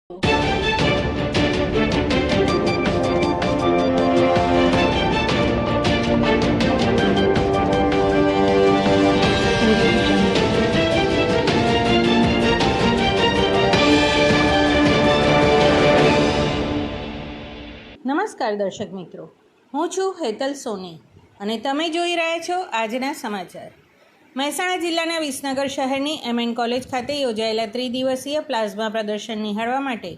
નમસ્કાર દર્શક મિત્રો, હું છું હેતલ સોની અને તમે જોઈ રહ્યા છો આજના સમાચાર। મહેસાણા જિલ્લાના વિસનગર શહેરની MN કોલેજ ખાતે યોજાયેલા ત્રિદિવસીય પ્લાઝમા પ્રદર્શન નિહાળવા માટે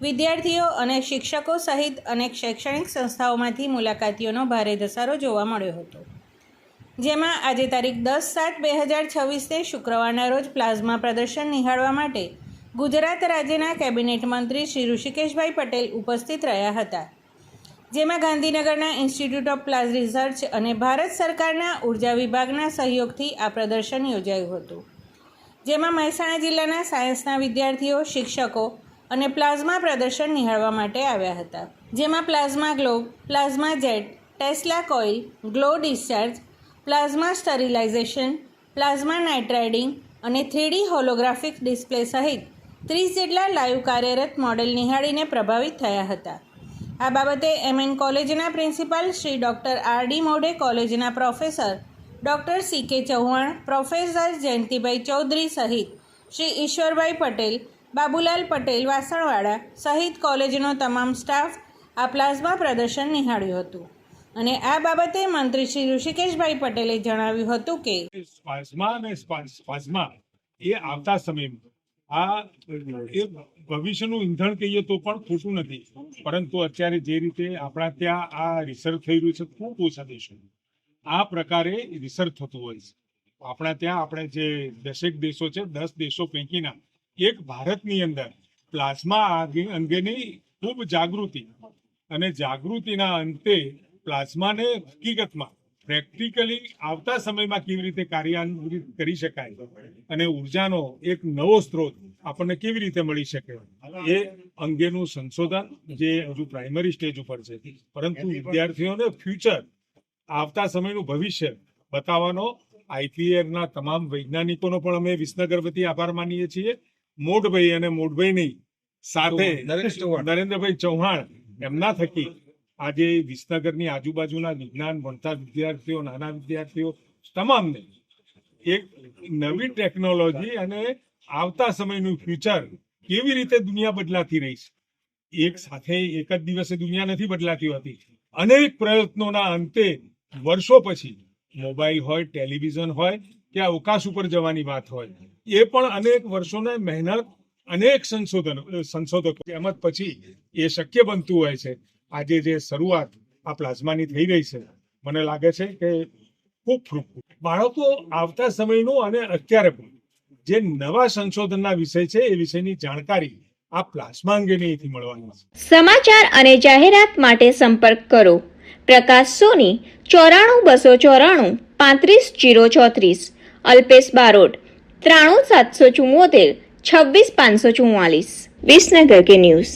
વિદ્યાર્થીઓ અને શિક્ષકો સહિત અનેક શૈક્ષણિક સંસ્થાઓમાંથી મુલાકાતીઓનો ભારે ધસારો જોવા મળ્યો હતો, જેમાં આજે તારીખ 10/7/2026 શુક્રવારના રોજ પ્લાઝમા પ્રદર્શન નિહાળવા માટે ગુજરાત રાજ્યના કેબિનેટ મંત્રી શ્રી ઋષિકેશભાઈ પટેલ ઉપસ્થિત રહ્યા હતા, જેમાં ગાંધીનગરના ઇન્સ્ટિટ્યૂટ ઓફ પ્લાઝ રિસર્ચ અને ભારત સરકારના ઉર્જા વિભાગના સહયોગથી આ પ્રદર્શન યોજાયું હતું, જેમાં મહેસાણા જિલ્લાના સાયન્સના વિદ્યાર્થીઓ, શિક્ષકો અને પ્લાઝમા પ્રદર્શન નિહાળવા માટે આવ્યા હતા, જેમાં plasma globe, plasma jet, Tesla coil, glow discharge, plasma sterilisation, plasma nitriding અને 3D હોલોગ્રાફિક ડિસ્પ્લે સહિત 30 જેટલા લાઈવ કાર્યરત મોડેલ નિહાળીને પ્રભાવિત થયા હતા। આ બાબતે MN કોલેજના principal Shri doctor RD Modhe, કોલેજના professor doctor CK Chauhan, professor Jayantibhai Chaudhary સહિત શ્રી ઈશ્વરભાઈ પટેલ, બાબુલાલ પટેલ વાસણવાડા સહિત કોલેજનો તમામ સ્ટાફ આ પ્લાઝમા પ્રદર્શન નિહાળ્યું હતું અને આ બાબતે મંત્રી શ્રી ઋષિકેશભાઈ પટેલે જણાવ્યું હતું કે પ્લાઝમા એ આવતા સમયમાં આ ભવિષ્યનું ઈંધણ કહીએ તો પણ ખોટું નથી, પરંતુ અત્યારે જે રીતે આપણા ત્યાં આ રિસર્ચ થઈ રહ્યું છે ખૂબ ઓછા દેશો આ પ્રકારે રિસર્ચ થતું હોય છે। આપણા ત્યાં આપણે જે 10 દેશો છે, 10 દેશો પૈકીના એક ભારતની અંદર પ્લાઝમા અંગેની ખૂબ જાગૃતિ અને જાગૃતિના અંતે પ્લાઝમાને હકીકતમાં પ્રેક્ટિકલી આવતા સમયમાં કેવી રીતે કાર્યાન્વિત કરી શકાય અને ઉર્જાનો એક નવો સ્ત્રોત આપણને કેવી રીતે મળી શકે એ અંગેનું સંશોધન જે હજુ પ્રાઇમરી સ્ટેજ ઉપર છે, પરંતુ વિદ્યાર્થીઓને ફ્યુચર આવતા સમયનું ભવિષ્ય બતાવવાનો IPRના તમામ વૈજ્ઞાનિકોનો પણ અમે વિસનગર વતી આભાર માનીએ છીએ। મોઢભાઈ અને મોઢભાઈની સાથે નરેન્દ્રભાઈ ચૌહાણ એમના થકી આજે વિસનગરની આજુબાજુના વિજ્ઞાન ભણતા વિદ્યાર્થીઓ, નાના વિદ્યાર્થીઓ તમામને એક નવી ટેકનોલોજી અને આવતા સમયનું ફ્યુચર કેવી રીતે દુનિયા બદલાતી રહી છે, એક સાથે એક જ દિવસે દુનિયા નથી બદલાતી હોતી, અનેક પ્રયત્નોના અંતે વર્ષો પછી મોબાઈલ હોય, ટેલિવિઝન હોય કે અવકાશ ઉપર જવાની વાત હોય, એ પણ અનેક વર્ષોની મહેનત, અનેક સંશોધકો એમ જ પછી એ શક્ય બનતું હોય છે। આજે જે શરૂઆત આ પ્લાઝમાની થઈ રહી છે, મને લાગે છે કે ખૂબ ફ્રૂટફુલ બાળકો આવતા સમયનું અને અત્યારે પણ જે નવા સંશોધનના વિષય છે એ વિષયની જાણકારી આ પ્લાઝમા અંગેની મળવાની છે। સમાચાર અને જાહેરાત માટે સંપર્ક કરો પ્રકાશ સોની 94 294 35 034, અલ્પેશ બારોટ 93 774 26 544। વિસનગર કે ન્યૂઝ।